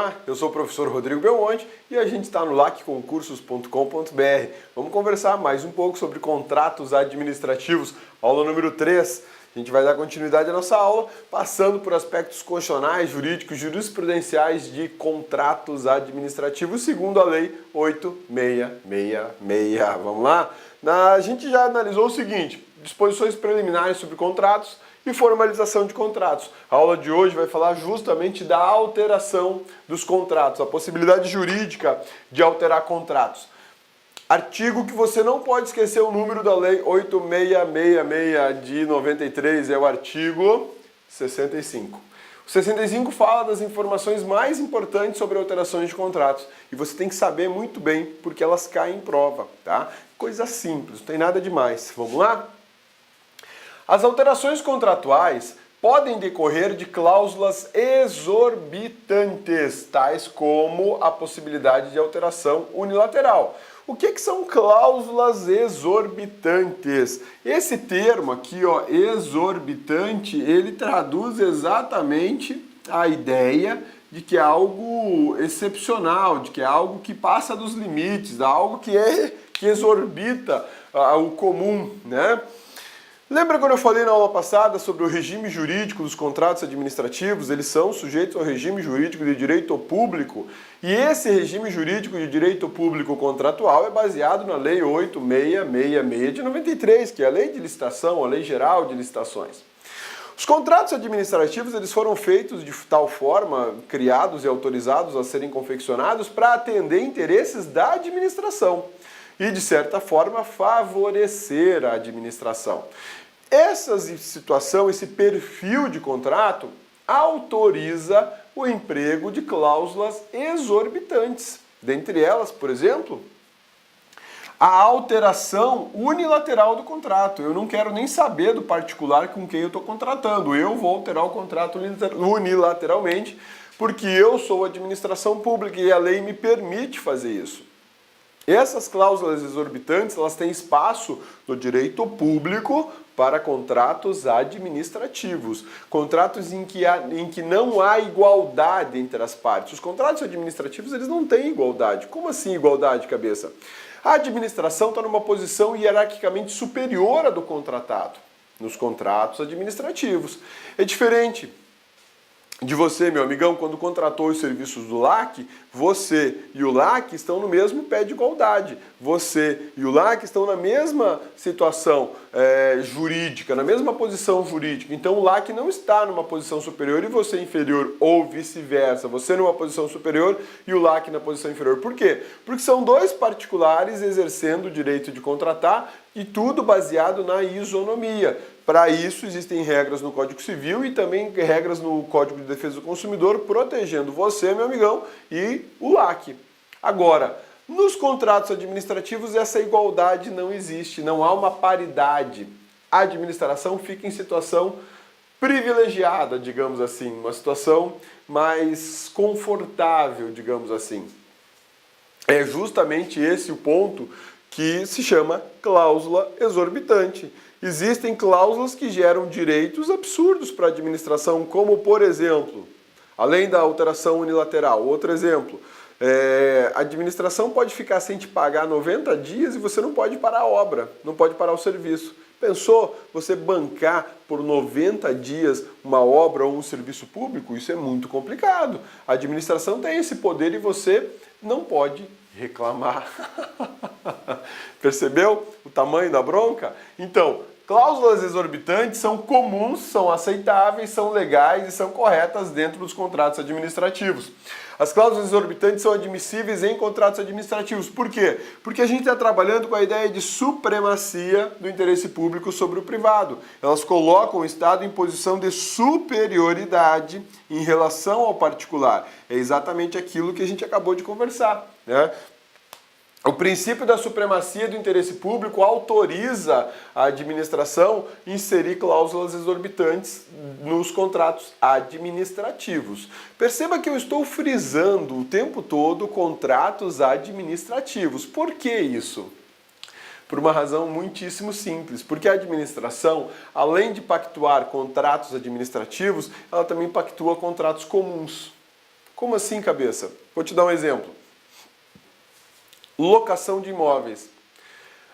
Olá, eu sou o professor Rodrigo Belmonte e a gente está no lacconcursos.com.br. Vamos conversar mais um pouco sobre contratos administrativos, aula número 3. A gente vai dar continuidade à nossa aula, passando por aspectos constitucionais, jurídicos, jurisprudenciais de contratos administrativos, segundo a Lei 8666. Vamos lá? A gente já analisou o seguinte: disposições preliminares sobre contratos e formalização de contratos. A aula de hoje vai falar justamente da alteração dos contratos, a possibilidade jurídica de alterar contratos. Artigo que você não pode esquecer o número da Lei 8666 de 93, é o artigo 65. O 65 fala das informações mais importantes sobre alterações de contratos e você tem que saber muito bem porque elas caem em prova, tá? Coisa simples, não tem nada demais. Vamos lá? As alterações contratuais podem decorrer de cláusulas exorbitantes, tais como a possibilidade de alteração unilateral. O que são cláusulas exorbitantes? Esse termo aqui, ó, exorbitante, ele traduz exatamente a ideia de que é algo excepcional, de que é algo que passa dos limites, algo que exorbita o comum, né? Lembra quando eu falei na aula passada sobre o regime jurídico dos contratos administrativos? Eles são sujeitos ao regime jurídico de direito público e esse regime jurídico de direito público contratual é baseado na Lei 8666 de 93, que é a Lei de Licitação, a Lei Geral de Licitações. Os contratos administrativos eles foram feitos de tal forma, criados e autorizados a serem confeccionados para atender interesses da administração e, de certa forma, favorecer a administração. Essa situação, esse perfil de contrato, autoriza o emprego de cláusulas exorbitantes. Dentre elas, por exemplo, a alteração unilateral do contrato. Eu não quero nem saber do particular com quem eu estou contratando. Eu vou alterar o contrato unilateralmente porque eu sou administração pública e a lei me permite fazer isso. Essas cláusulas exorbitantes, elas têm espaço no direito público para contratos administrativos. Contratos em que não há igualdade entre as partes. Os contratos administrativos, eles não têm igualdade. Como assim igualdade, cabeça? A administração está numa posição hierarquicamente superior à do contratado, nos contratos administrativos. É diferente de você, meu amigão, quando contratou os serviços do LAC, você e o LAC estão no mesmo pé de igualdade. Você e o LAC estão na mesma situação jurídica, na mesma posição jurídica. Então o LAC não está numa posição superior e você inferior, ou vice-versa. Você numa posição superior e o LAC na posição inferior. Por quê? Porque são dois particulares exercendo o direito de contratar e tudo baseado na isonomia. Para isso, existem regras no Código Civil e também regras no Código de Defesa do Consumidor, protegendo você, meu amigão, e o LAC. Agora, nos contratos administrativos, essa igualdade não existe, não há uma paridade. A administração fica em situação privilegiada, digamos assim, uma situação mais confortável, digamos assim. É justamente esse o ponto que se chama cláusula exorbitante. Existem cláusulas que geram direitos absurdos para a administração, como, por exemplo, além da alteração unilateral, outro exemplo, a administração pode ficar sem te pagar 90 dias e você não pode parar a obra, não pode parar o serviço. Pensou você bancar por 90 dias uma obra ou um serviço público? Isso é muito complicado. A administração tem esse poder e você não pode reclamar. Percebeu o tamanho da bronca? Então, cláusulas exorbitantes são comuns, são aceitáveis, são legais e são corretas dentro dos contratos administrativos. As cláusulas exorbitantes são admissíveis em contratos administrativos. Por quê? Porque a gente está trabalhando com a ideia de supremacia do interesse público sobre o privado. Elas colocam o Estado em posição de superioridade em relação ao particular. É exatamente aquilo que a gente acabou de conversar, né? O princípio da supremacia do interesse público autoriza a administração a inserir cláusulas exorbitantes nos contratos administrativos. Perceba que eu estou frisando o tempo todo contratos administrativos. Por que isso? Por uma razão muitíssimo simples, porque a administração, além de pactuar contratos administrativos, ela também pactua contratos comuns. Como assim, cabeça? Vou te dar um exemplo. Locação de imóveis.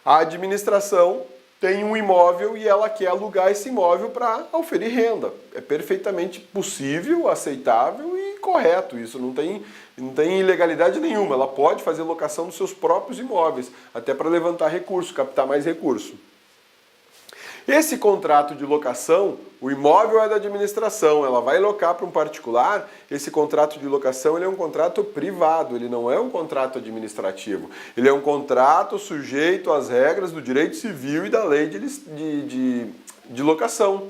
A administração tem um imóvel e ela quer alugar esse imóvel para oferir renda. É perfeitamente possível, aceitável e correto. Isso não tem ilegalidade nenhuma. Ela pode fazer locação dos seus próprios imóveis, até para levantar recurso, captar mais recurso. Esse contrato de locação, o imóvel é da administração, ela vai locar para um particular, esse contrato de locação ele é um contrato privado, ele não é um contrato administrativo. Ele é um contrato sujeito às regras do direito civil e da lei de locação.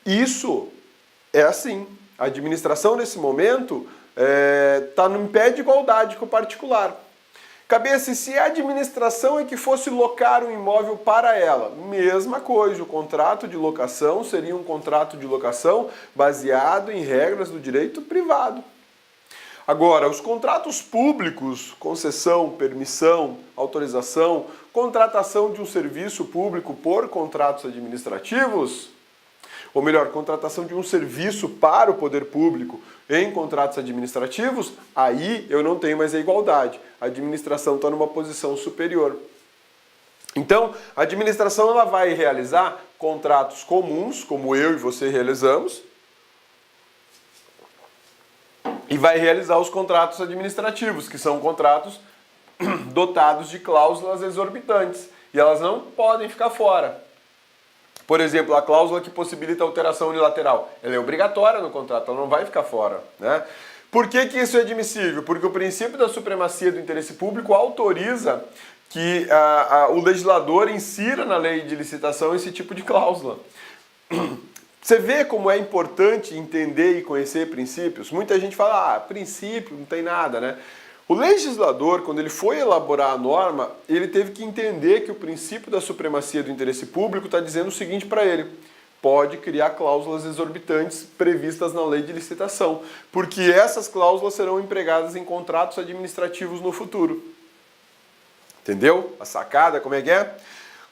Isso é assim. A administração, nesse momento, está em pé de igualdade com o particular. Cabeça, e se a administração é que fosse locar um imóvel para ela? Mesma coisa, o contrato de locação seria um contrato de locação baseado em regras do direito privado. Agora, os contratos públicos, concessão, permissão, autorização, contratação de um serviço público por contratos administrativos, ou melhor, contratação de um serviço para o poder público em contratos administrativos, aí eu não tenho mais a igualdade. A administração está numa posição superior. Então, a administração ela vai realizar contratos comuns, como eu e você realizamos, e vai realizar os contratos administrativos, que são contratos dotados de cláusulas exorbitantes, e elas não podem ficar fora. Por exemplo, a cláusula que possibilita a alteração unilateral, ela é obrigatória no contrato, ela não vai ficar fora, né? Por que isso é admissível? Porque o princípio da supremacia do interesse público autoriza que o legislador insira na lei de licitação esse tipo de cláusula. Você vê como é importante entender e conhecer princípios? Muita gente fala, princípio, não tem nada, né? O legislador, quando ele foi elaborar a norma, ele teve que entender que o princípio da supremacia do interesse público está dizendo o seguinte para ele: pode criar cláusulas exorbitantes previstas na lei de licitação, porque essas cláusulas serão empregadas em contratos administrativos no futuro. Entendeu? A sacada, como é que é?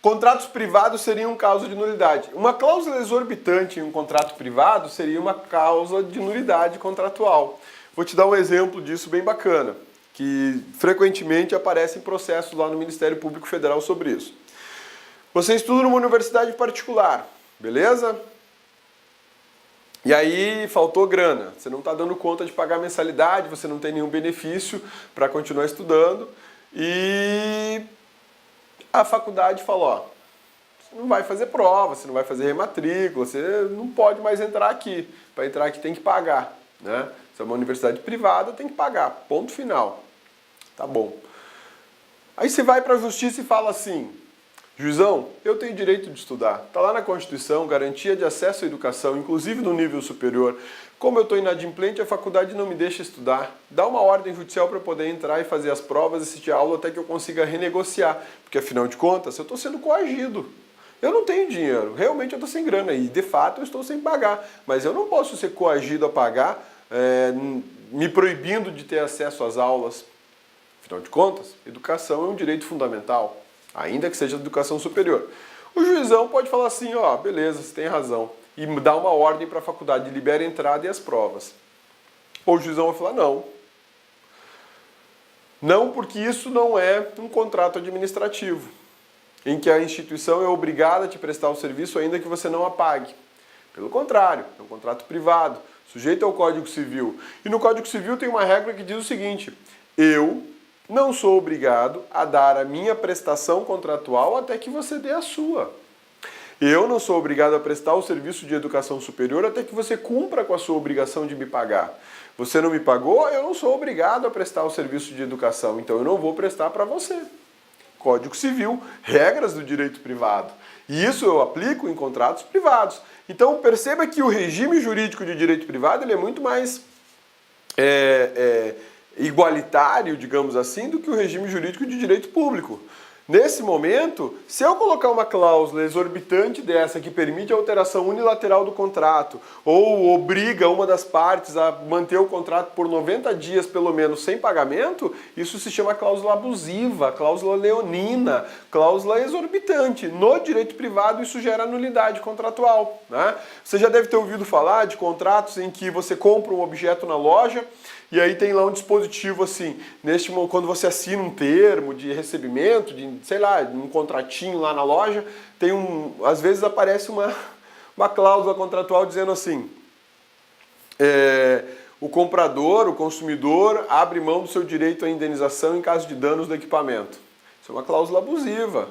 Contratos privados seriam causa de nulidade. Uma cláusula exorbitante em um contrato privado seria uma causa de nulidade contratual. Vou te dar um exemplo disso bem bacana, que frequentemente aparece em processos lá no Ministério Público Federal sobre isso. Você estuda numa universidade particular, beleza? E aí faltou grana, você não está dando conta de pagar a mensalidade, você não tem nenhum benefício para continuar estudando e a faculdade falou, você não vai fazer prova, você não vai fazer rematrícula, você não pode mais entrar aqui. Para entrar aqui tem que pagar, né? Se é uma universidade privada, tem que pagar, ponto final. Tá bom. Aí você vai para a justiça e fala assim, juizão, eu tenho direito de estudar. Está lá na Constituição, garantia de acesso à educação, inclusive no nível superior. Como eu estou inadimplente, a faculdade não me deixa estudar. Dá uma ordem judicial para eu poder entrar e fazer as provas, assistir a aula até que eu consiga renegociar. Porque afinal de contas, eu estou sendo coagido. Eu não tenho dinheiro, realmente eu estou sem grana e de fato eu estou sem pagar. Mas eu não posso ser coagido a pagar, me proibindo de ter acesso às aulas. Afinal de contas, educação é um direito fundamental, ainda que seja educação superior. O juizão pode falar assim, beleza, você tem razão, e dar uma ordem para a faculdade, libera a entrada e as provas. Ou o juizão vai falar, não. Não, porque isso não é um contrato administrativo, em que a instituição é obrigada a te prestar o serviço ainda que você não a pague. Pelo contrário, é um contrato privado, sujeito ao Código Civil. E no Código Civil tem uma regra que diz o seguinte, eu não sou obrigado a dar a minha prestação contratual até que você dê a sua. Eu não sou obrigado a prestar o serviço de educação superior até que você cumpra com a sua obrigação de me pagar. Você não me pagou, eu não sou obrigado a prestar o serviço de educação, então eu não vou prestar para você. Código Civil, regras do direito privado. E isso eu aplico em contratos privados. Então perceba que o regime jurídico de direito privado ele é muito mais igualitário, digamos assim, do que o regime jurídico de direito público. Nesse momento, se eu colocar uma cláusula exorbitante dessa que permite a alteração unilateral do contrato ou obriga uma das partes a manter o contrato por 90 dias pelo menos sem pagamento, isso se chama cláusula abusiva, cláusula leonina, cláusula exorbitante. No direito privado isso gera nulidade contratual, né? Você já deve ter ouvido falar de contratos em que você compra um objeto na loja e aí tem lá um dispositivo assim, quando você assina um termo de recebimento, de, sei lá, um contratinho lá na loja, às vezes aparece uma cláusula contratual dizendo assim, o comprador, o consumidor, abre mão do seu direito à indenização em caso de danos do equipamento. Isso é uma cláusula abusiva.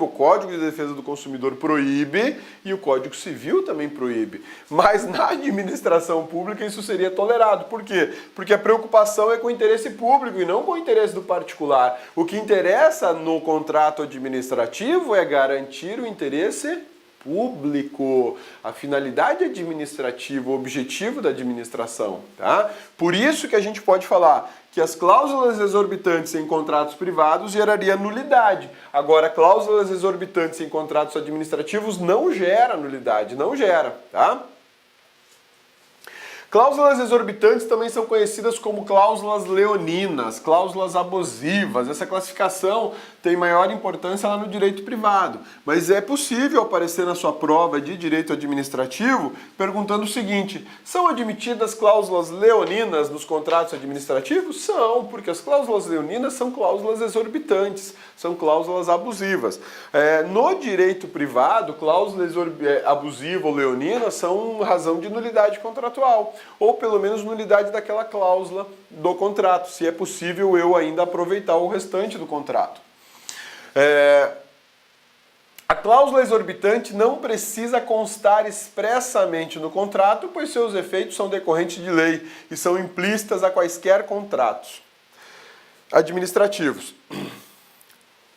O Código de Defesa do Consumidor proíbe e o Código Civil também proíbe. Mas na administração pública isso seria tolerado. Por quê? Porque a preocupação é com o interesse público e não com o interesse do particular. O que interessa no contrato administrativo é garantir o interesse público, a finalidade administrativa, o objetivo da administração, tá? Por isso que a gente pode falar que as cláusulas exorbitantes em contratos privados geraria nulidade. Agora, cláusulas exorbitantes em contratos administrativos não gera nulidade, não gera, tá? Cláusulas exorbitantes também são conhecidas como cláusulas leoninas, cláusulas abusivas. Essa classificação tem maior importância lá no direito privado, mas é possível aparecer na sua prova de direito administrativo perguntando o seguinte: são admitidas cláusulas leoninas nos contratos administrativos? São, porque as cláusulas leoninas são cláusulas exorbitantes, são cláusulas abusivas. No direito privado, cláusula abusiva ou leonina são razão de nulidade contratual, ou pelo menos nulidade daquela cláusula do contrato, se é possível eu ainda aproveitar o restante do contrato. A cláusula exorbitante não precisa constar expressamente no contrato, pois seus efeitos são decorrentes de lei e são implícitas a quaisquer contratos administrativos.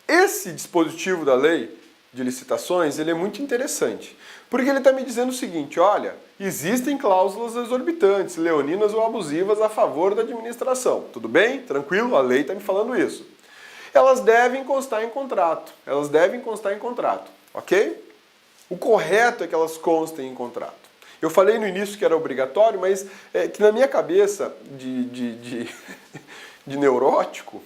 Esse dispositivo da lei de licitações, ele é muito interessante, porque ele está me dizendo o seguinte: olha, existem cláusulas exorbitantes, leoninas ou abusivas a favor da administração. Tudo bem? Tranquilo? A lei está me falando isso. Elas devem constar em contrato. Ok? O correto é que elas constem em contrato. Eu falei no início que era obrigatório, mas que na minha cabeça de neurótico,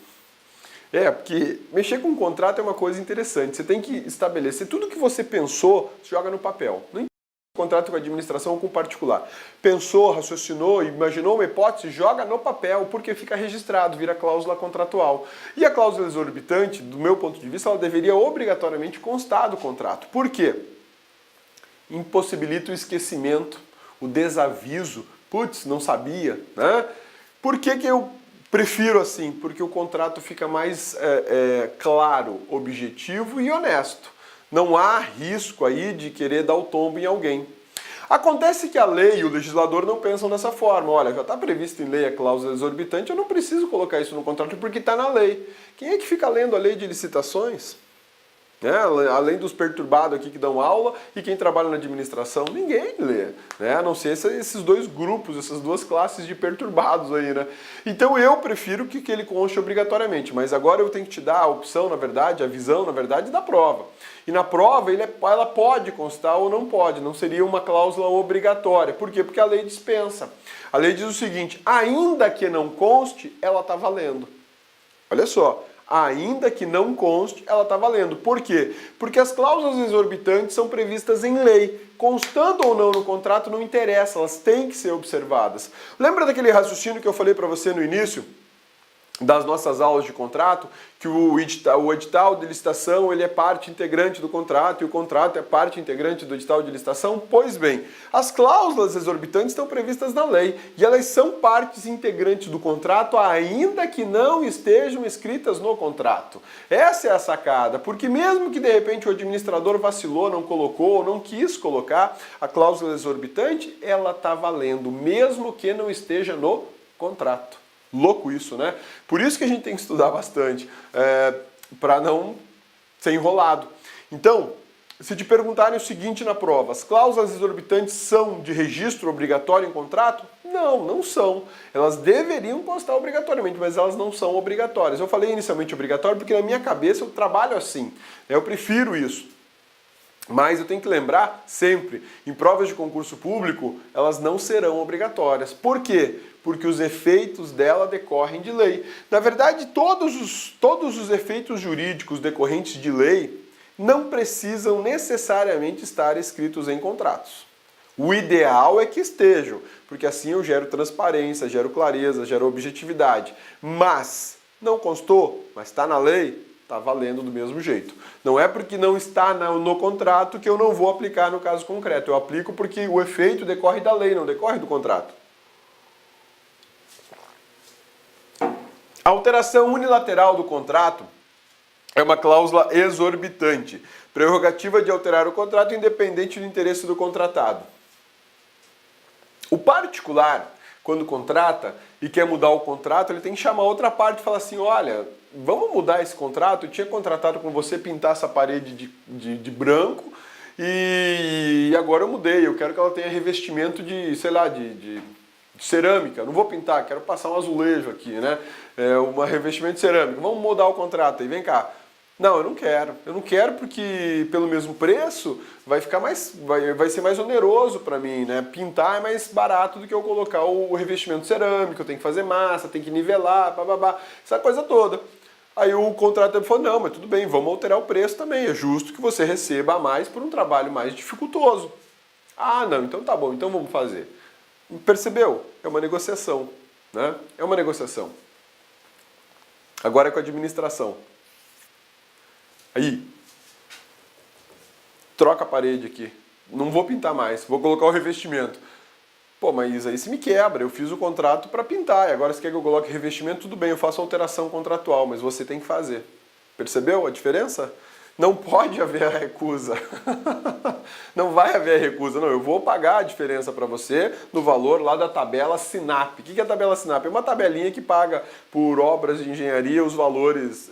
porque mexer com um contrato é uma coisa interessante. Você tem que estabelecer tudo que você pensou, joga no papel. Não importa se é contrato com a administração ou com o particular. Pensou, raciocinou, imaginou uma hipótese, joga no papel, porque fica registrado, vira cláusula contratual. E a cláusula exorbitante, do meu ponto de vista, ela deveria obrigatoriamente constar do contrato. Por quê? Impossibilita o esquecimento, o desaviso. Putz, não sabia, né? Por que eu prefiro assim? Porque o contrato fica mais claro, objetivo e honesto. Não há risco aí de querer dar o tombo em alguém. Acontece que a lei e o legislador não pensam dessa forma. Olha, já está previsto em lei a cláusula exorbitante, eu não preciso colocar isso no contrato porque está na lei. Quem é que fica lendo a lei de licitações? Além dos perturbados aqui que dão aula e quem trabalha na administração, ninguém lê, né? A não ser esses dois grupos, essas duas classes de perturbados aí, né? Então eu prefiro que ele conste obrigatoriamente, mas agora eu tenho que te dar a opção, na verdade, a visão, na verdade, da prova. E na prova ela pode constar ou não pode, não seria uma cláusula obrigatória. Por quê? Porque a lei dispensa. A lei diz o seguinte: ainda que não conste, ela está valendo. Olha só. Ainda que não conste, ela está valendo. Por quê? Porque as cláusulas exorbitantes são previstas em lei. Constando ou não no contrato não interessa, elas têm que ser observadas. Lembra daquele raciocínio que eu falei para você no início das nossas aulas de contrato, que o edital de licitação ele é parte integrante do contrato e o contrato é parte integrante do edital de licitação? Pois bem, as cláusulas exorbitantes estão previstas na lei e elas são partes integrantes do contrato ainda que não estejam escritas no contrato. Essa é a sacada, porque mesmo que de repente o administrador vacilou, não colocou ou não quis colocar a cláusula exorbitante, ela está valendo, mesmo que não esteja no contrato. Louco isso, né? Por isso que a gente tem que estudar bastante, para não ser enrolado. Então, Se te perguntarem o seguinte na prova, as cláusulas exorbitantes são de registro obrigatório em contrato? Não, não são. Elas deveriam constar obrigatoriamente, mas elas não são obrigatórias. Eu falei inicialmente obrigatório porque na minha cabeça eu trabalho assim. Eu prefiro isso. Mas eu tenho que lembrar sempre, em provas de concurso público, elas não serão obrigatórias. Por quê? Porque os efeitos dela decorrem de lei. Na verdade, todos os efeitos jurídicos decorrentes de lei não precisam necessariamente estar escritos em contratos. O ideal é que estejam, porque assim eu gero transparência, gero clareza, gero objetividade. Mas não constou, mas está na lei, está valendo do mesmo jeito. Não é porque não está no contrato que eu não vou aplicar no caso concreto. Eu aplico porque o efeito decorre da lei, não decorre do contrato. A alteração unilateral do contrato é uma cláusula exorbitante, prerrogativa de alterar o contrato independente do interesse do contratado. O particular, quando contrata e quer mudar o contrato, ele tem que chamar outra parte e falar assim, olha, vamos mudar esse contrato, eu tinha contratado com você pintar essa parede de branco e agora eu mudei, eu quero que ela tenha revestimento de, sei lá, de cerâmica, não vou pintar, quero passar um azulejo aqui, né? Um revestimento de cerâmica, vamos mudar o contrato aí, vem cá. Não, eu não quero porque pelo mesmo preço vai ser mais oneroso para mim, né? Pintar é mais barato do que eu colocar o revestimento cerâmico, eu tenho que fazer massa, tem que nivelar, bababá, essa coisa toda. Aí o contratante falou, não, mas tudo bem, vamos alterar o preço também, é justo que você receba a mais por um trabalho mais dificultoso. Ah, não, então tá bom, então vamos fazer. Percebeu? É uma negociação, né? É uma negociação. Agora é com a administração. Aí, troca a parede aqui. Não vou pintar mais, vou colocar o revestimento. Pô, mas aí se me quebra, eu fiz o contrato para pintar, e agora você quer que eu coloque revestimento, tudo bem, eu faço alteração contratual, mas você tem que fazer. Percebeu a diferença? Não pode haver a recusa. Não vai haver a recusa, não. Eu vou pagar a diferença para você no valor lá da tabela SINAP. O que é a tabela SINAP? É uma tabelinha que paga por obras de engenharia os valores...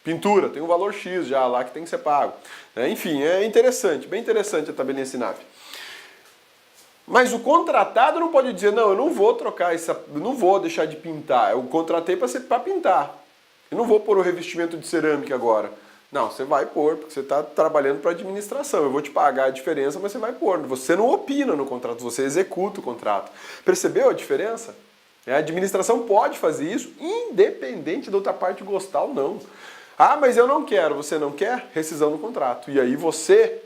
pintura, tem um valor X já lá que tem que ser pago. Enfim, é interessante, bem interessante a tabelinha SINAP. Mas o contratado não pode dizer, não, eu não vou trocar eu não vou deixar de pintar, eu contratei para pintar. Eu não vou pôr o revestimento de cerâmica agora. Não, você vai pôr, porque você está trabalhando para administração. Eu vou te pagar a diferença, mas você vai pôr. Você não opina no contrato, você executa o contrato. Percebeu a diferença? A administração pode fazer isso, independente da outra parte gostar ou não. Ah, mas eu não quero. Você não quer? Rescisão do contrato. E aí você,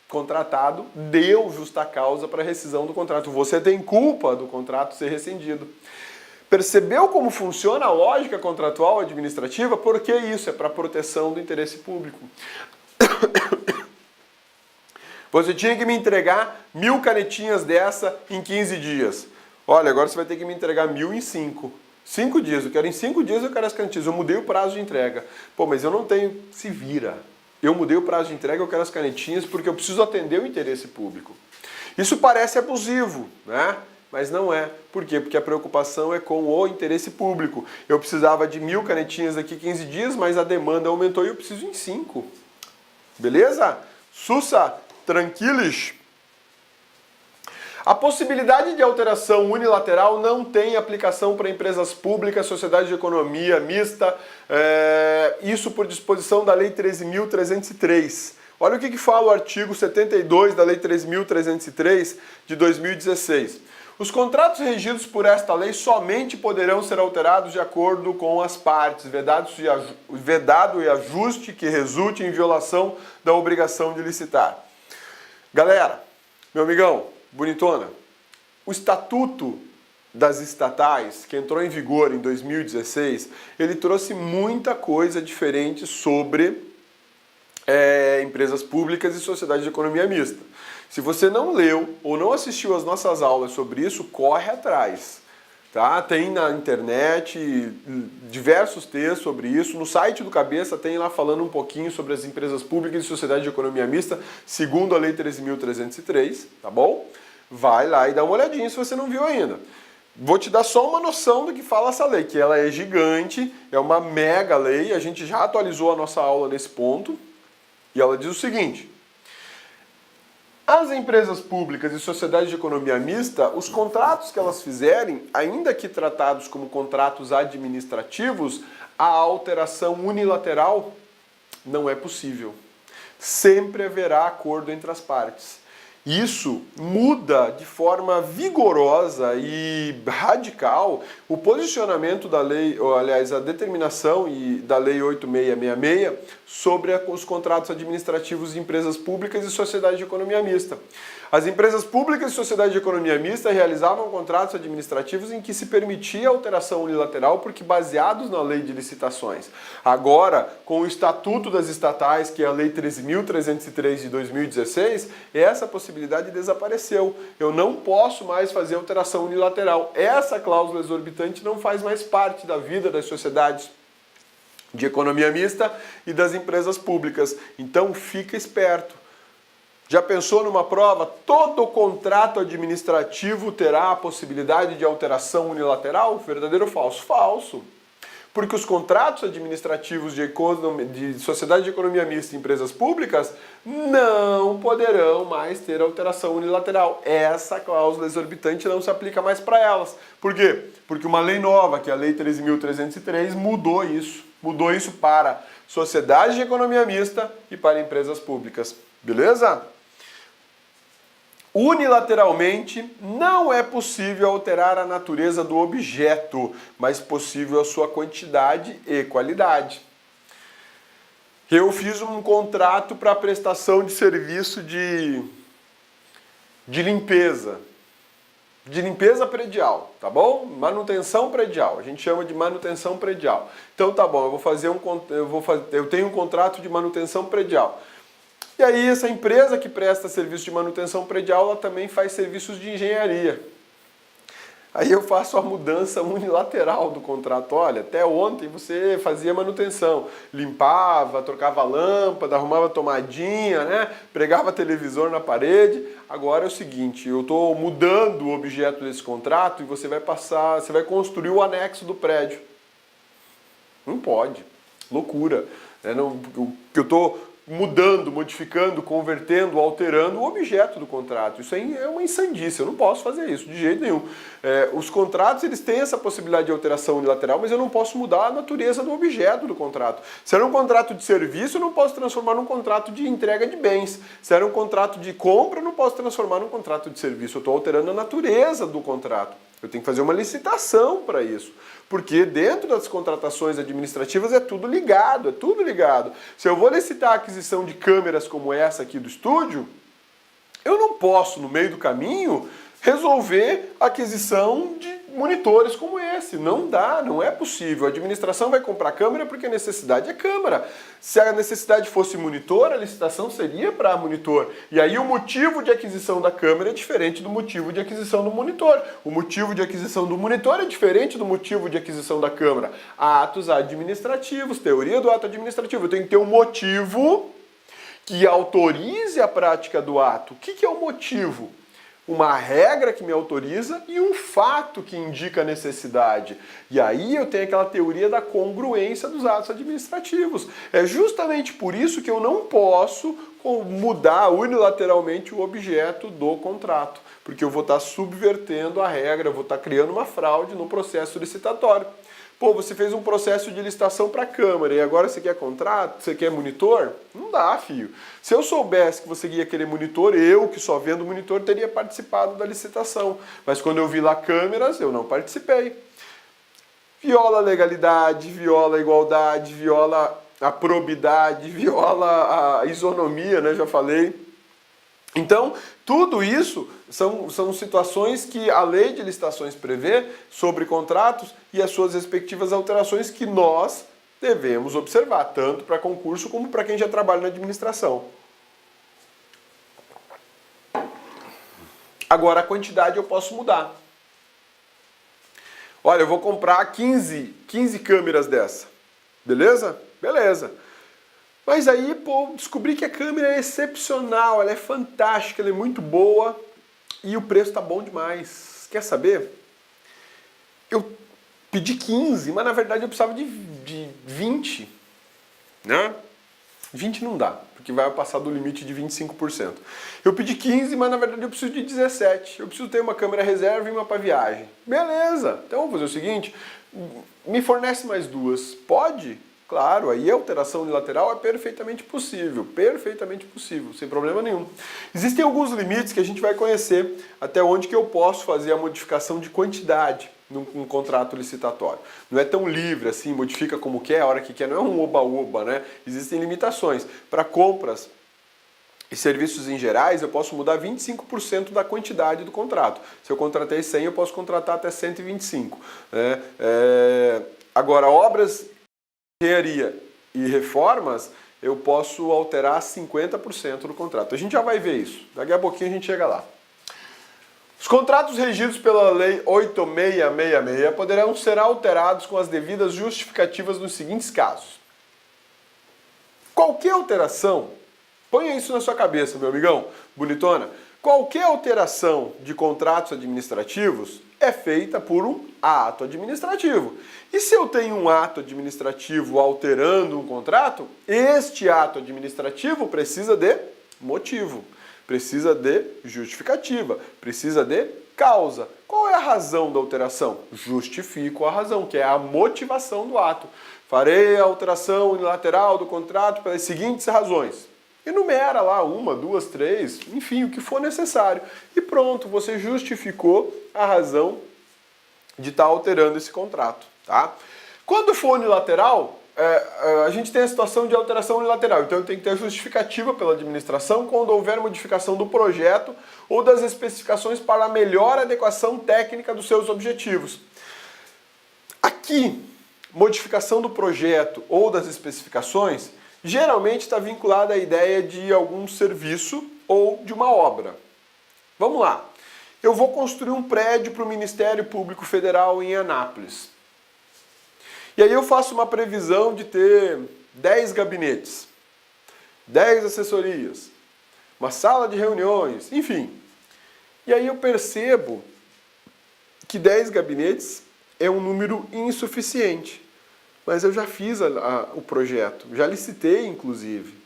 contratado, deu justa causa para a rescisão do contrato. Você tem culpa do contrato ser rescindido. Percebeu como funciona a lógica contratual administrativa? Por que isso? É para proteção do interesse público. Você tinha que me entregar 1000 canetinhas dessa em 15 dias. Olha, agora você vai ter que me entregar 1000 em 5. 5 dias, eu quero em 5 dias eu quero as canetinhas. Eu mudei o prazo de entrega. Pô, mas eu não tenho, se vira. Eu mudei o prazo de entrega, eu quero as canetinhas porque eu preciso atender o interesse público. Isso parece abusivo, né? Mas não é. Por quê? Porque a preocupação é com o interesse público. Eu precisava de 1000 canetinhas daqui 15 dias, mas a demanda aumentou e eu preciso em 5. Beleza? Sussa, tranquilos? A possibilidade de alteração unilateral não tem aplicação para empresas públicas, sociedades de economia mista, isso por disposição da Lei 13.303. Olha o que fala o artigo 72 da Lei 13.303 de 2016. Os contratos regidos por esta lei somente poderão ser alterados de acordo com as partes, vedado e ajuste que resulte em violação da obrigação de licitar. Galera, meu amigão, bonitona, o Estatuto das Estatais, que entrou em vigor em 2016, ele trouxe muita coisa diferente sobre empresas públicas e sociedades de economia mista. Se você não leu ou não assistiu às nossas aulas sobre isso, corre atrás. Tá? Tem na internet diversos textos sobre isso. No site do Cabeça tem lá falando um pouquinho sobre as empresas públicas e sociedades de economia mista, segundo a Lei 13.303, tá bom? Vai lá e dá uma olhadinha se você não viu ainda. Vou te dar só uma noção do que fala essa lei, que ela é gigante, é uma mega lei, a gente já atualizou a nossa aula nesse ponto, e ela diz o seguinte: As empresas públicas e sociedades de economia mista, os contratos que elas fizerem, ainda que tratados como contratos administrativos, a alteração unilateral não é possível. Sempre haverá acordo entre as partes. Isso muda de forma vigorosa e radical o posicionamento da lei, ou, aliás, a determinação da lei 8666 sobre os contratos administrativos de empresas públicas e sociedades de economia mista. As empresas públicas e sociedades de economia mista realizavam contratos administrativos em que se permitia alteração unilateral porque baseados na lei de licitações. Agora, com o Estatuto das Estatais, que é a Lei 13.303 de 2016, essa possibilidade desapareceu. Eu não posso mais fazer alteração unilateral. Essa cláusula exorbitante não faz mais parte da vida das sociedades de economia mista e das empresas públicas. Então, fica esperto. Já pensou numa prova? Todo contrato administrativo terá a possibilidade de alteração unilateral? Verdadeiro ou falso? Falso. Porque os contratos administrativos de sociedade de economia mista e empresas públicas não poderão mais ter alteração unilateral. Essa cláusula exorbitante não se aplica mais para elas. Por quê? Porque uma lei nova, que é a Lei 13.303, mudou isso. Mudou isso para sociedade de economia mista e para empresas públicas. Beleza? Unilateralmente, não é possível alterar a natureza do objeto, mas possível a sua quantidade e qualidade. Eu fiz um contrato para prestação de serviço de limpeza. De limpeza predial, tá bom? Manutenção predial, a gente chama de manutenção predial. Então tá bom, eu tenho um contrato de manutenção predial. E aí essa empresa que presta serviço de manutenção predial, ela também faz serviços de engenharia. Aí eu faço a mudança unilateral do contrato. Olha, até ontem você fazia manutenção, limpava, trocava lâmpada, arrumava tomadinha, né? Pregava televisor na parede. Agora é o seguinte, eu estou mudando o objeto desse contrato e você vai construir o anexo do prédio. Não pode. Loucura. Eu estou mudando, modificando, convertendo, alterando o objeto do contrato. Isso aí é uma insandícia, eu não posso fazer isso de jeito nenhum. Os contratos, eles têm essa possibilidade de alteração unilateral, mas eu não posso mudar a natureza do objeto do contrato. Se era um contrato de serviço, eu não posso transformar num contrato de entrega de bens. Se era um contrato de compra, eu não posso transformar num contrato de serviço. Eu estou alterando a natureza do contrato. Eu tenho que fazer uma licitação para isso. Porque dentro das contratações administrativas é tudo ligado, é tudo ligado. Se eu vou licitar a aquisição de câmeras como essa aqui do estúdio, eu não posso, no meio do caminho, resolver a aquisição de monitores como esse. Não dá, não é possível. A administração vai comprar câmera porque a necessidade é câmera. Se a necessidade fosse monitor, a licitação seria para monitor. E aí o motivo de aquisição da câmera é diferente do motivo de aquisição do monitor. O motivo de aquisição do monitor é diferente do motivo de aquisição da câmera. Atos administrativos, teoria do ato administrativo. Eu tenho que ter um motivo que autorize a prática do ato. O que é o motivo? Uma regra que me autoriza e um fato que indica a necessidade. E aí eu tenho aquela teoria da congruência dos atos administrativos. É justamente por isso que eu não posso mudar unilateralmente o objeto do contrato, porque eu vou estar subvertendo a regra, eu vou estar criando uma fraude no processo licitatório. Pô, você fez um processo de licitação para a Câmara e agora você quer contrato, você quer monitor? Não dá, filho. Se eu soubesse que você ia querer monitor, eu, que só vendo monitor, teria participado da licitação. Mas quando eu vi lá câmeras, eu não participei. Viola a legalidade, viola a igualdade, viola a probidade, viola a isonomia, né? Já falei. Então, tudo isso são situações que a lei de licitações prevê sobre contratos e as suas respectivas alterações que nós devemos observar, tanto para concurso como para quem já trabalha na administração. Agora, a quantidade eu posso mudar. Olha, eu vou comprar 15 câmeras dessa. Beleza? Beleza. Mas aí, pô, descobri que a câmera é excepcional, ela é fantástica, ela é muito boa e o preço tá bom demais. Quer saber? Eu pedi 15, mas na verdade eu precisava de 20, né? 20 não dá, porque vai passar do limite de 25%. Eu pedi 15, mas na verdade eu preciso de 17. Eu preciso ter uma câmera reserva e uma para viagem. Beleza, então vamos fazer o seguinte, me fornece mais duas. Pode? Claro, aí a alteração unilateral é perfeitamente possível, sem problema nenhum. Existem alguns limites que a gente vai conhecer até onde que eu posso fazer a modificação de quantidade num contrato licitatório. Não é tão livre assim, modifica como quer, a hora que quer, não é um oba-oba, né? Existem limitações. Para compras e serviços em gerais, eu posso mudar 25% da quantidade do contrato. Se eu contratei 100, eu posso contratar até 125. Né? Agora, obras, engenharia e reformas, eu posso alterar 50% do contrato. A gente já vai ver isso. Daqui a pouquinho a gente chega lá. Os contratos regidos pela Lei 8666 poderão ser alterados com as devidas justificativas nos seguintes casos. Qualquer alteração, ponha isso na sua cabeça, meu amigão, bonitona, qualquer alteração de contratos administrativos é feita por um ato administrativo. E se eu tenho um ato administrativo alterando um contrato, este ato administrativo precisa de motivo. Precisa de justificativa, precisa de causa. Qual é a razão da alteração? Justifico a razão, que é a motivação do ato. Farei a alteração unilateral do contrato pelas seguintes razões. Enumera lá 1, 2, 3, enfim, o que for necessário. E pronto, você justificou a razão de estar alterando esse contrato. Tá? Quando for unilateral, a gente tem a situação de alteração unilateral, então eu tenho que ter a justificativa pela administração quando houver modificação do projeto ou das especificações para a melhor adequação técnica dos seus objetivos. Aqui, modificação do projeto ou das especificações geralmente está vinculada à ideia de algum serviço ou de uma obra. Vamos lá. Eu vou construir um prédio para o Ministério Público Federal em Anápolis. E aí eu faço uma previsão de ter 10 gabinetes, 10 assessorias, uma sala de reuniões, enfim. E aí eu percebo que 10 gabinetes é um número insuficiente. Mas eu já fiz o projeto, já licitei inclusive.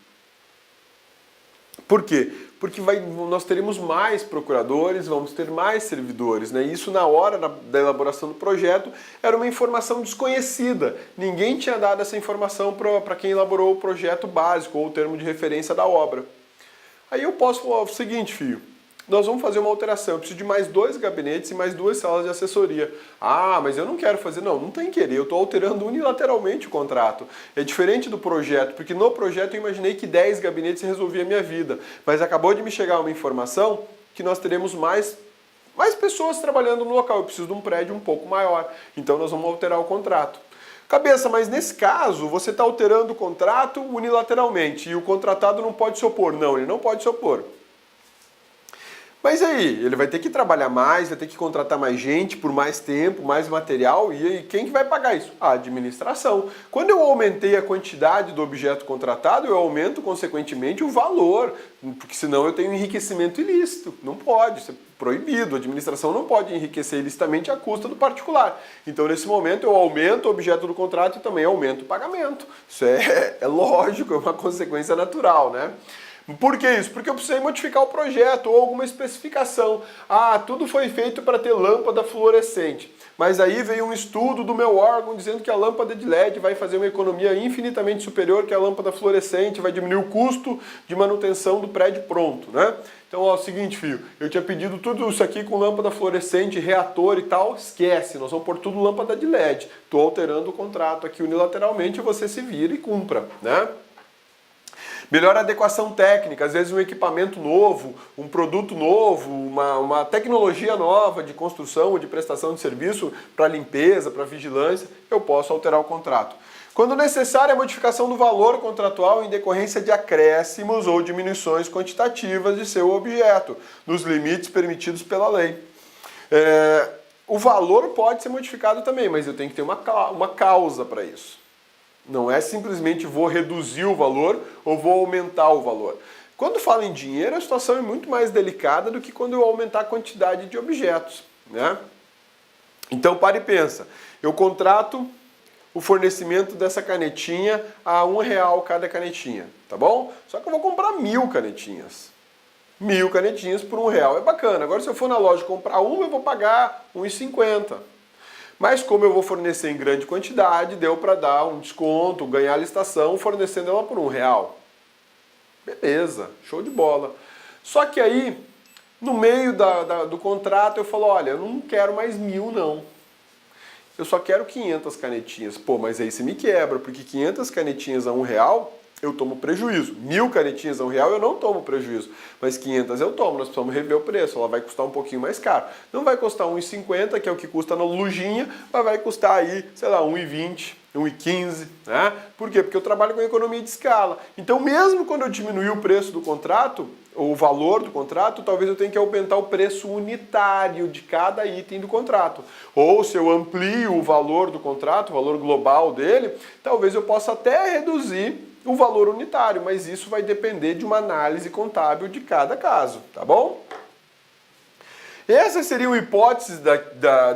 Por quê? Porque nós teremos mais procuradores, vamos ter mais servidores. Né? Isso na hora da elaboração do projeto era uma informação desconhecida. Ninguém tinha dado essa informação para quem elaborou o projeto básico ou o termo de referência da obra. Aí eu posso falar o seguinte, filho. Nós vamos fazer uma alteração, eu preciso de mais 2 gabinetes e mais 2 salas de assessoria. Ah, mas eu não quero fazer. Não tem querer, eu estou alterando unilateralmente o contrato. É diferente do projeto, porque no projeto eu imaginei que 10 gabinetes resolvia a minha vida. Mas acabou de me chegar uma informação que nós teremos mais pessoas trabalhando no local. Eu preciso de um prédio um pouco maior, então nós vamos alterar o contrato. Cabeça, mas nesse caso você está alterando o contrato unilateralmente e o contratado não pode se opor. Não, ele não pode se opor. Mas aí, ele vai ter que trabalhar mais, vai ter que contratar mais gente por mais tempo, mais material, e aí quem que vai pagar isso? A administração. Quando eu aumentei a quantidade do objeto contratado, eu aumento consequentemente o valor, porque senão eu tenho enriquecimento ilícito. Não pode, isso é proibido. A administração não pode enriquecer ilicitamente à custa do particular. Então, nesse momento, eu aumento o objeto do contrato e também aumento o pagamento. Isso é lógico, é uma consequência natural, né? Por que isso? Porque eu precisei modificar o projeto ou alguma especificação. Ah, tudo foi feito para ter lâmpada fluorescente. Mas aí veio um estudo do meu órgão dizendo que a lâmpada de LED vai fazer uma economia infinitamente superior que a lâmpada fluorescente, vai diminuir o custo de manutenção do prédio pronto, né? Então, ó, é o seguinte, filho, eu tinha pedido tudo isso aqui com lâmpada fluorescente, reator e tal, esquece, nós vamos pôr tudo lâmpada de LED. Estou alterando o contrato aqui unilateralmente, você se vira e cumpra, né? Melhor adequação técnica, às vezes um equipamento novo, um produto novo, uma tecnologia nova de construção ou de prestação de serviço para limpeza, para vigilância, eu posso alterar o contrato. Quando necessária a modificação do valor contratual em decorrência de acréscimos ou diminuições quantitativas de seu objeto, nos limites permitidos pela lei. O valor pode ser modificado também, mas eu tenho que ter uma causa para isso. Não é simplesmente vou reduzir o valor ou vou aumentar o valor. Quando fala em dinheiro, a situação é muito mais delicada do que quando eu aumentar a quantidade de objetos, né? Então, para e pensa. Eu contrato o fornecimento dessa canetinha a R$1 cada canetinha, tá bom? Só que eu vou comprar 1000 canetinhas. 1000 canetinhas por R$1 é bacana. Agora se eu for na loja comprar uma, eu vou pagar R$1,50. Mas como eu vou fornecer em grande quantidade, deu para dar um desconto, ganhar a licitação fornecendo ela por R$1. Beleza, show de bola. Só que aí, no meio do contrato, eu falo, olha, eu não quero mais 1000 não. Eu só quero 500 canetinhas. Pô, mas aí você me quebra, porque 500 canetinhas a R$1, eu tomo prejuízo. 1000 canetinhas a R$1 eu não tomo prejuízo. Mas 500 eu tomo, nós precisamos rever o preço. Ela vai custar um pouquinho mais caro. Não vai custar R$1,50, que é o que custa na lojinha, mas vai custar aí, sei lá, R$1,20, R$1,15, né? Por quê? Porque eu trabalho com economia de escala. Então, mesmo quando eu diminuir o preço do contrato, o valor do contrato, talvez eu tenha que aumentar o preço unitário de cada item do contrato. Ou se eu amplio o valor do contrato, o valor global dele, talvez eu possa até reduzir o valor unitário, mas isso vai depender de uma análise contábil de cada caso, tá bom? Essas seriam hipóteses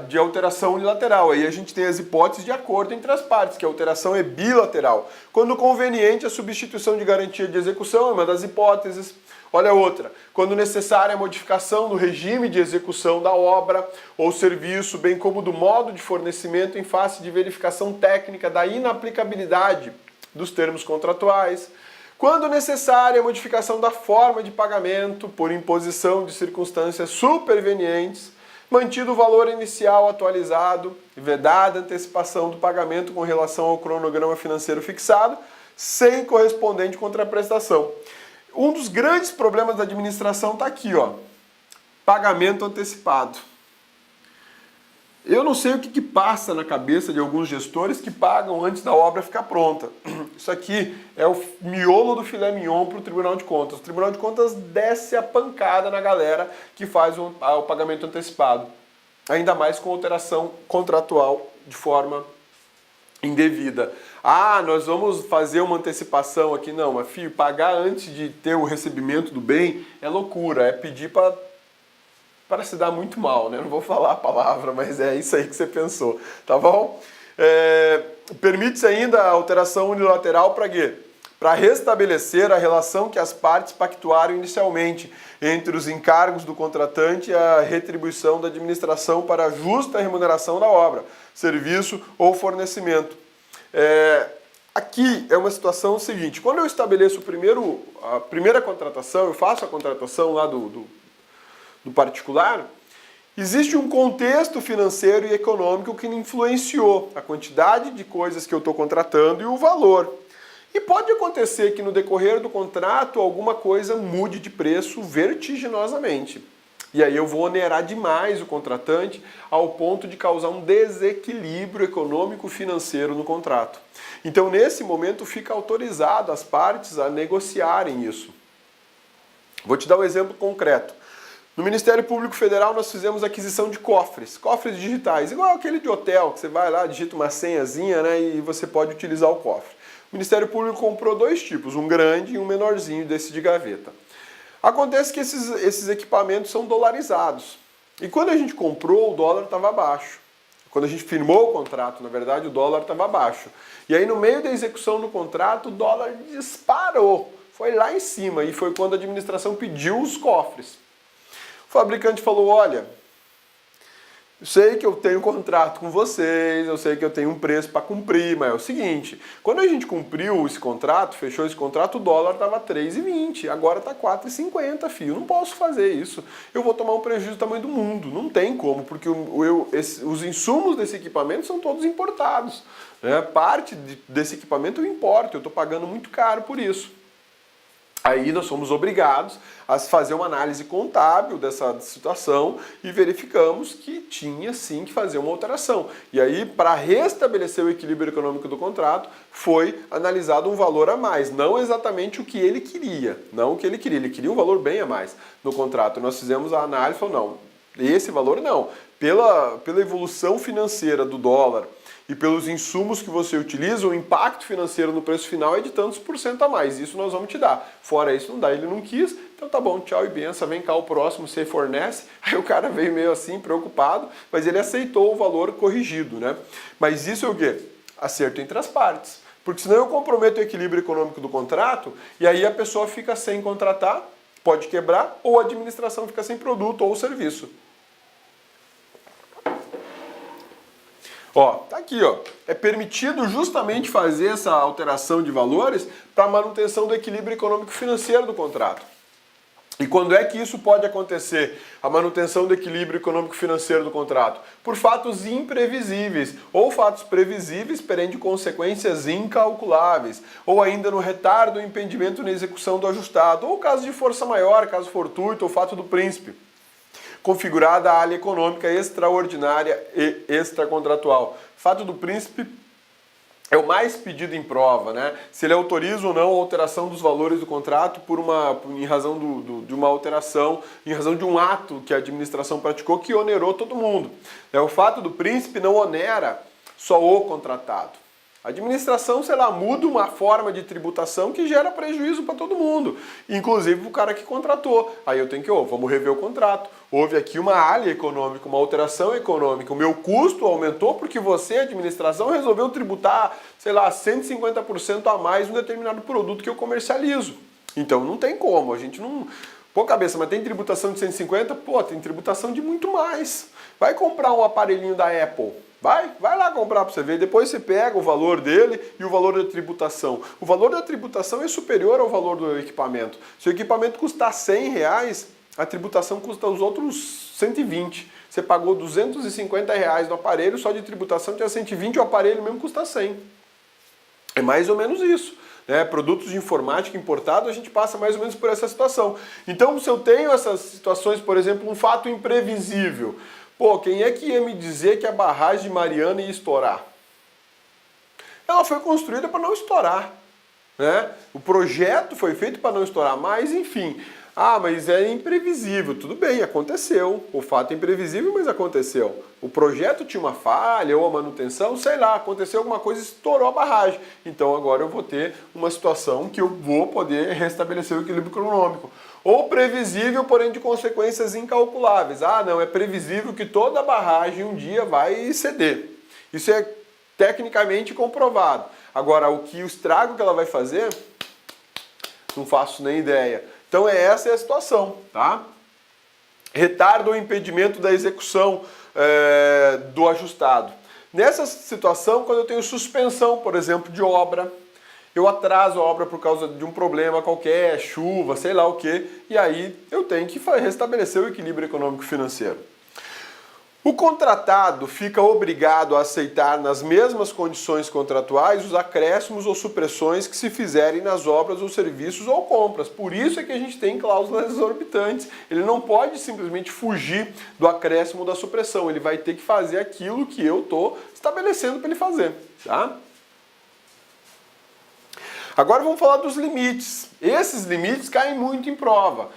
de alteração unilateral. Aí a gente tem as hipóteses de acordo entre as partes, que a alteração é bilateral. Quando conveniente, a substituição de garantia de execução é uma das hipóteses. Olha outra, quando necessária a modificação do regime de execução da obra ou serviço, bem como do modo de fornecimento em face de verificação técnica da inaplicabilidade dos termos contratuais. Quando necessária a modificação da forma de pagamento por imposição de circunstâncias supervenientes, mantido o valor inicial atualizado e vedada a antecipação do pagamento com relação ao cronograma financeiro fixado, sem correspondente contraprestação. Um dos grandes problemas da administração está aqui, ó, pagamento antecipado. Eu não sei o que passa na cabeça de alguns gestores que pagam antes da obra ficar pronta. Isso aqui é o miolo do filé mignon para o Tribunal de Contas. O Tribunal de Contas desce a pancada na galera que faz o pagamento antecipado. Ainda mais com alteração contratual de forma indevida. Ah, nós vamos fazer uma antecipação aqui. Não, mas filho, pagar antes de ter o recebimento do bem é loucura, é pedir para se dar muito mal, né? Não vou falar a palavra, mas é isso aí que você pensou, tá bom? Permite-se ainda a alteração unilateral para quê? Para restabelecer a relação que as partes pactuaram inicialmente entre os encargos do contratante e a retribuição da administração para a justa remuneração da obra, serviço ou fornecimento. Aqui é uma situação seguinte, quando eu estabeleço a primeira contratação, eu faço a contratação lá do particular, existe um contexto financeiro e econômico que influenciou a quantidade de coisas que eu estou contratando e o valor. E pode acontecer que no decorrer do contrato alguma coisa mude de preço vertiginosamente. E aí eu vou onerar demais o contratante ao ponto de causar um desequilíbrio econômico-financeiro no contrato. Então, nesse momento, fica autorizado as partes a negociarem isso. Vou te dar um exemplo concreto. No Ministério Público Federal nós fizemos aquisição de cofres digitais, igual aquele de hotel, que você vai lá, digita uma senhazinha, né, e você pode utilizar o cofre. O Ministério Público comprou dois tipos, um grande e um menorzinho desse de gaveta. Acontece que esses equipamentos são dolarizados. E quando a gente comprou, o dólar estava baixo. Quando a gente firmou o contrato, na verdade, o dólar estava baixo. E aí, no meio da execução do contrato, o dólar disparou. Foi lá em cima e foi quando a administração pediu os cofres. O fabricante falou, olha, eu sei que eu tenho contrato com vocês, eu sei que eu tenho um preço para cumprir, mas é o seguinte, quando a gente cumpriu esse contrato, fechou esse contrato, o dólar estava 3,20, agora está 4,50, filho, eu não posso fazer isso, eu vou tomar um prejuízo do tamanho do mundo, não tem como, porque os insumos desse equipamento são todos importados, né? Parte desse equipamento eu importo, eu estou pagando muito caro por isso. Aí nós somos obrigados a fazer uma análise contábil dessa situação e verificamos que tinha sim que fazer uma alteração. E aí, para restabelecer o equilíbrio econômico do contrato, foi analisado um valor a mais, não exatamente o que ele queria, ele queria um valor bem a mais no contrato. Nós fizemos a análise e falamos, não, esse valor não. Pela evolução financeira do dólar e pelos insumos que você utiliza, o impacto financeiro no preço final é de tantos % a mais. Isso nós vamos te dar. Fora isso não dá, ele não quis, então tá bom, tchau e benção, vem cá o próximo, você fornece. Aí o cara veio meio assim, preocupado, mas ele aceitou o valor corrigido, né? Mas isso é o quê? Acerto entre as partes. Porque senão eu comprometo o equilíbrio econômico do contrato e aí a pessoa fica sem contratar, pode quebrar, ou a administração fica sem produto ou serviço. Ó, tá aqui, ó. É permitido justamente fazer essa alteração de valores para a manutenção do equilíbrio econômico-financeiro do contrato. E quando é que isso pode acontecer? A manutenção do equilíbrio econômico-financeiro do contrato? Por fatos imprevisíveis, ou fatos previsíveis, porém de consequências incalculáveis, ou ainda no retardo ou impedimento na execução do ajustado, ou caso de força maior, caso fortuito, ou fato do príncipe. Configurada a área econômica extraordinária e extracontratual. Fato do príncipe é o mais pedido em prova, né? Se ele autoriza ou não a alteração dos valores do contrato em razão de uma alteração, em razão de um ato que a administração praticou que onerou todo mundo. O fato do príncipe não onera só o contratado. A administração, sei lá, muda uma forma de tributação que gera prejuízo para todo mundo, inclusive o cara que contratou. Aí eu tenho que, vamos rever o contrato. Houve aqui uma alha econômica, uma alteração econômica. O meu custo aumentou porque você, administração, resolveu tributar, sei lá, 150% a mais um determinado produto que eu comercializo. Então não tem como, a gente não... Pô, cabeça, mas tem tributação de 150? Pô, tem tributação de muito mais. Vai comprar um aparelhinho da Apple. Vai lá comprar para você ver, depois você pega o valor dele e o valor da tributação. O valor da tributação é superior ao valor do equipamento. Se o equipamento custar R$100, a tributação custa os outros 120. Você pagou R$250 no aparelho, só de tributação tinha 120, o aparelho mesmo custa 100. É mais ou menos isso. Produtos de informática importados, a gente passa mais ou menos por essa situação. Então, se eu tenho essas situações, por exemplo, um fato imprevisível, pô, quem é que ia me dizer que a barragem de Mariana ia estourar? Ela foi construída para não estourar, né? O projeto foi feito para não estourar, mas enfim. Ah, mas é imprevisível. Tudo bem, aconteceu. O fato é imprevisível, mas aconteceu. O projeto tinha uma falha ou a manutenção, sei lá, aconteceu alguma coisa e estourou a barragem. Então agora eu vou ter uma situação que eu vou poder restabelecer o equilíbrio econômico. Ou previsível, porém de consequências incalculáveis. Ah, não, é previsível que toda a barragem um dia vai ceder. Isso é tecnicamente comprovado. Agora, o estrago que ela vai fazer, não faço nem ideia. Então essa é a situação, tá? Retardo ou impedimento da execução do ajustado. Nessa situação, quando eu tenho suspensão, por exemplo, de obra, eu atraso a obra por causa de um problema qualquer, chuva, sei lá o que, e aí eu tenho que restabelecer o equilíbrio econômico-financeiro. O contratado fica obrigado a aceitar nas mesmas condições contratuais os acréscimos ou supressões que se fizerem nas obras ou serviços ou compras. Por isso é que a gente tem cláusulas exorbitantes. Ele não pode simplesmente fugir do acréscimo ou da supressão. Ele vai ter que fazer aquilo que eu estou estabelecendo para ele fazer, tá? Agora vamos falar dos limites. Esses limites caem muito em prova.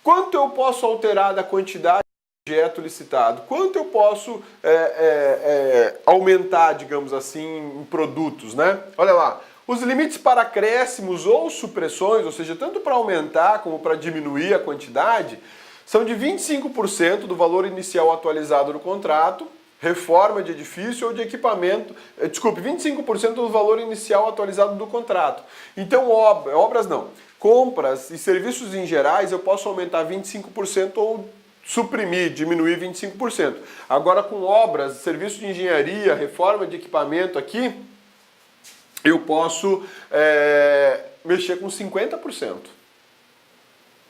Quanto eu posso alterar da quantidade de objeto licitado? Quanto eu posso aumentar, digamos assim, em produtos, né? Olha lá, os limites para acréscimos ou supressões, ou seja, tanto para aumentar como para diminuir a quantidade, são de 25% do valor inicial atualizado no contrato, reforma de edifício ou de equipamento, 25% do valor inicial atualizado do contrato. Então, obras não, compras e serviços em gerais eu posso aumentar 25% ou suprimir, diminuir 25%. Agora com obras, serviço de engenharia, reforma de equipamento aqui, eu posso mexer com 50%.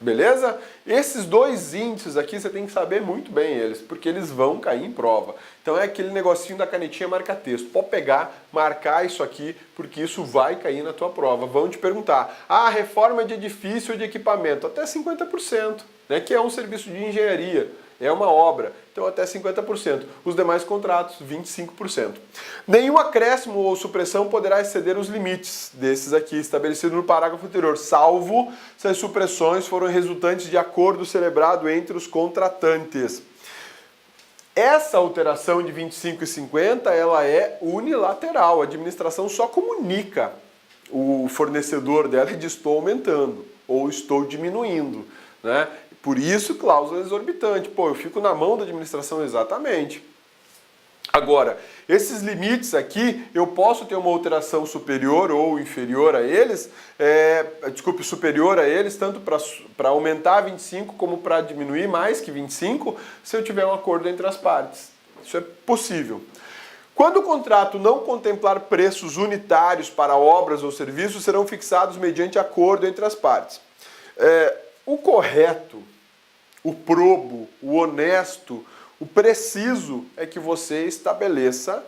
Beleza? Esses dois índices aqui você tem que saber muito bem eles, porque eles vão cair em prova. Então é aquele negocinho da canetinha marca-texto. Pode pegar, marcar isso aqui, porque isso vai cair na tua prova. Vão te perguntar, reforma de edifício ou de equipamento? Até 50%, né? Que é um serviço de engenharia, é uma obra. Então até 50%. Os demais contratos, 25%. Nenhum acréscimo ou supressão poderá exceder os limites desses aqui, estabelecidos no parágrafo anterior, salvo se as supressões foram resultantes de acordo celebrado entre os contratantes. Essa alteração de 25 e 50, ela é unilateral. A administração só comunica o fornecedor dela e diz estou aumentando ou estou diminuindo, né? Por isso, cláusula exorbitante. Pô, eu fico na mão da administração exatamente. Agora, esses limites aqui, eu posso ter uma alteração superior ou inferior a eles, superior a eles, tanto para aumentar 25 como para diminuir mais que 25, se eu tiver um acordo entre as partes. Isso é possível. Quando o contrato não contemplar preços unitários para obras ou serviços, serão fixados mediante acordo entre as partes. O correto, o probo, o honesto, o preciso é que você estabeleça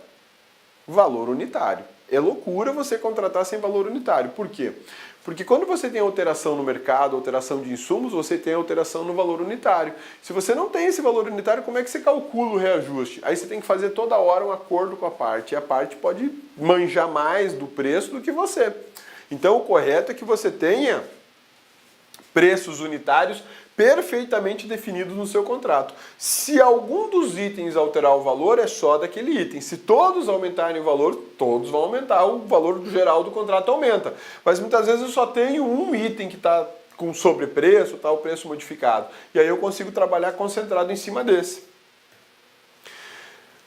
valor unitário. É loucura você contratar sem valor unitário. Por quê? Porque quando você tem alteração no mercado, alteração de insumos, você tem alteração no valor unitário. Se você não tem esse valor unitário, como é que você calcula o reajuste? Aí você tem que fazer toda hora um acordo com a parte. E a parte pode manjar mais do preço do que você. Então o correto é que você tenha preços unitários perfeitamente definidos no seu contrato. Se algum dos itens alterar o valor, é só daquele item. Se todos aumentarem o valor, todos vão aumentar, o valor geral do contrato aumenta. Mas muitas vezes eu só tenho um item que está com sobrepreço, está o preço modificado. E aí eu consigo trabalhar concentrado em cima desse.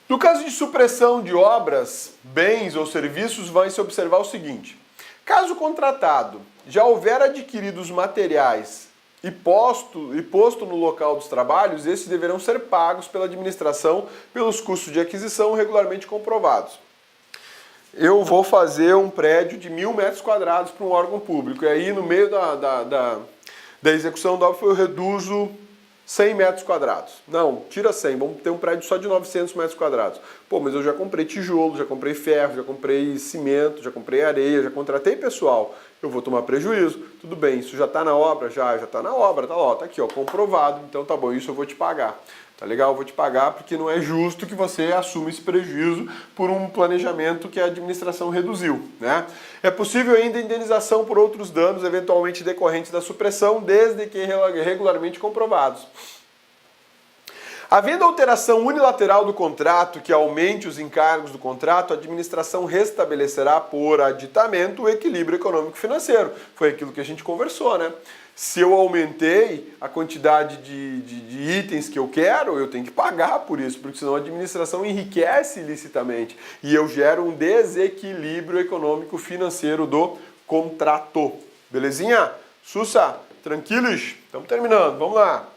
No caso de supressão de obras, bens ou serviços, vai se observar o seguinte: caso o contratado já houver adquirido os materiais e posto no local dos trabalhos, esses deverão ser pagos pela administração pelos custos de aquisição regularmente comprovados. Eu vou fazer um prédio de 1.000 metros quadrados para um órgão público, e aí no meio da execução da obra eu reduzo 100 metros quadrados. Não, tira 100, vamos ter um prédio só de 900 metros quadrados. Pô, mas eu já comprei tijolo, já comprei ferro, já comprei cimento, já comprei areia, já contratei pessoal. Eu vou tomar prejuízo. Tudo bem, isso já está na obra? Já está na obra, tá aqui, ó, comprovado. Então tá bom, isso eu vou te pagar. Tá legal, eu vou te pagar porque não é justo que você assuma esse prejuízo por um planejamento que a administração reduziu, né? É possível ainda indenização por outros danos eventualmente decorrentes da supressão, desde que regularmente comprovados. Havendo alteração unilateral do contrato que aumente os encargos do contrato, a administração restabelecerá por aditamento o equilíbrio econômico-financeiro. Foi aquilo que a gente conversou, né? Se eu aumentei a quantidade de itens que eu quero, eu tenho que pagar por isso, porque senão a administração enriquece ilicitamente e eu gero um desequilíbrio econômico-financeiro do contrato. Belezinha? Sussa, tranquilos? Estamos terminando, vamos lá.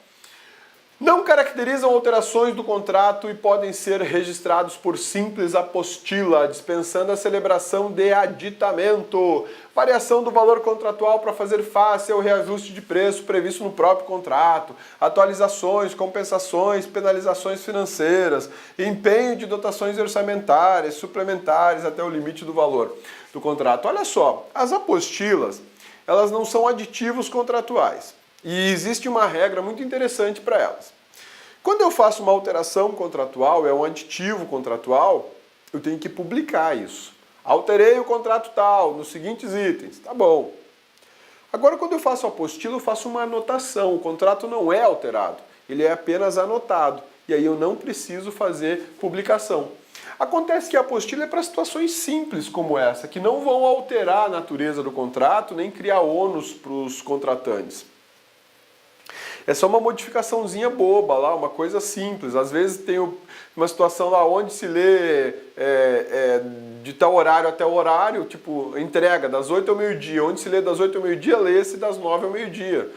Não caracterizam alterações do contrato e podem ser registrados por simples apostila, dispensando a celebração de aditamento. Variação do valor contratual para fazer face ao reajuste de preço previsto no próprio contrato. Atualizações, compensações, penalizações financeiras. Empenho de dotações orçamentárias, suplementares até o limite do valor do contrato. Olha só, as apostilas, elas não são aditivos contratuais. E existe uma regra muito interessante para elas. Quando eu faço uma alteração contratual, é um aditivo contratual, eu tenho que publicar isso. Alterei o contrato tal, nos seguintes itens, tá bom. Agora, quando eu faço a apostila, eu faço uma anotação. O contrato não é alterado, ele é apenas anotado. E aí eu não preciso fazer publicação. Acontece que a apostila é para situações simples como essa, que não vão alterar a natureza do contrato, nem criar ônus para os contratantes. É só uma modificaçãozinha boba lá, uma coisa simples. Às vezes tem uma situação lá onde se lê de tal horário até o horário, tipo, entrega das 8 ao meio-dia. Onde se lê das 8 ao meio-dia, lê-se das 9 ao meio-dia.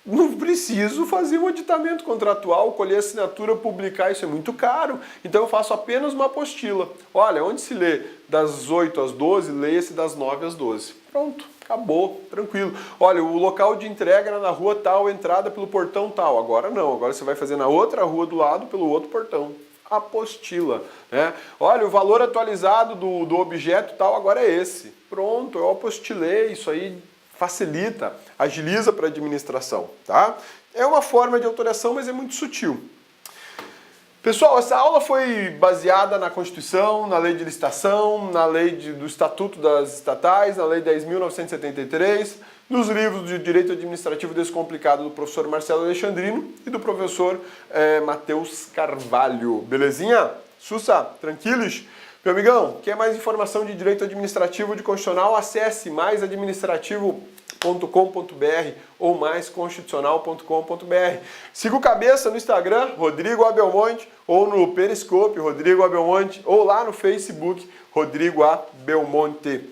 Não preciso fazer um aditamento contratual, colher assinatura, publicar, isso é muito caro. Então eu faço apenas uma apostila. Olha, onde se lê das 8 às 12, leia-se das 9 às 12. Pronto, acabou, tranquilo. Olha, o local de entrega era na rua tal, entrada pelo portão tal. Agora não, agora você vai fazer na outra rua do lado, pelo outro portão. Apostila, né? Olha, o valor atualizado do objeto tal agora é esse. Pronto, eu apostilei, isso aí facilita, agiliza para a administração, tá? É uma forma de alteração, mas é muito sutil. Pessoal, essa aula foi baseada na Constituição, na Lei de Licitação, na Lei do Estatuto das Estatais, na Lei 10.973, nos livros de Direito Administrativo Descomplicado do professor Marcelo Alexandrino e do professor Matheus Carvalho. Belezinha? Sussa, tranquilos? Meu amigão, quer mais informação de Direito Administrativo de Constitucional? Acesse maisadministrativo.com.br mais.constitucional.com.br ou maisconstitucional.com.br. Siga o Cabeça no Instagram, Rodrigo Abelmonte, ou no Periscope, Rodrigo Abelmonte, ou lá no Facebook, Rodrigo A. Belmonte.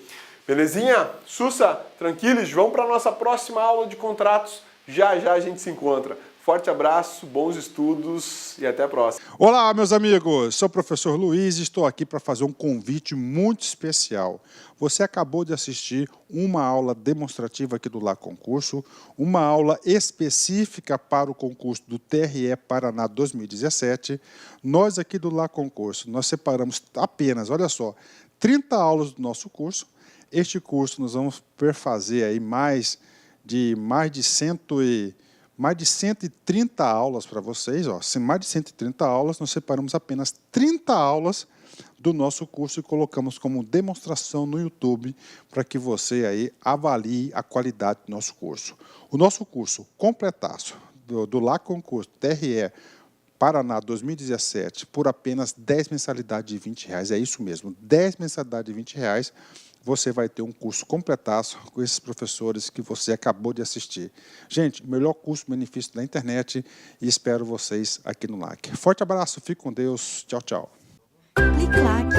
Belezinha? Sussa, tranquilos? Vamos para a nossa próxima aula de contratos. Já já a gente se encontra. Forte abraço, bons estudos e até a próxima. Olá, meus amigos. Sou o professor Luiz e estou aqui para fazer um convite muito especial. Você acabou de assistir uma aula demonstrativa aqui do Lá Concurso, uma aula específica para o concurso do TRE Paraná 2017. Nós aqui do Lá Concurso, nós separamos apenas, olha só, 30 aulas do nosso curso. Este curso nós vamos perfazer aí mais de 130 aulas para vocês, ó. Mais de 130 aulas, nós separamos apenas 30 aulas do nosso curso e colocamos como demonstração no YouTube para que você aí avalie a qualidade do nosso curso. O nosso curso completaço do Lá Concurso TRE Paraná 2017 por apenas 10 mensalidades de R$20. É isso mesmo, 10 mensalidades de R$20. Você vai ter um curso completaço com esses professores que você acabou de assistir. Gente, o melhor custo-benefício da internet e espero vocês aqui no LAC. Forte abraço, fique com Deus. Tchau, tchau. Clique LAC.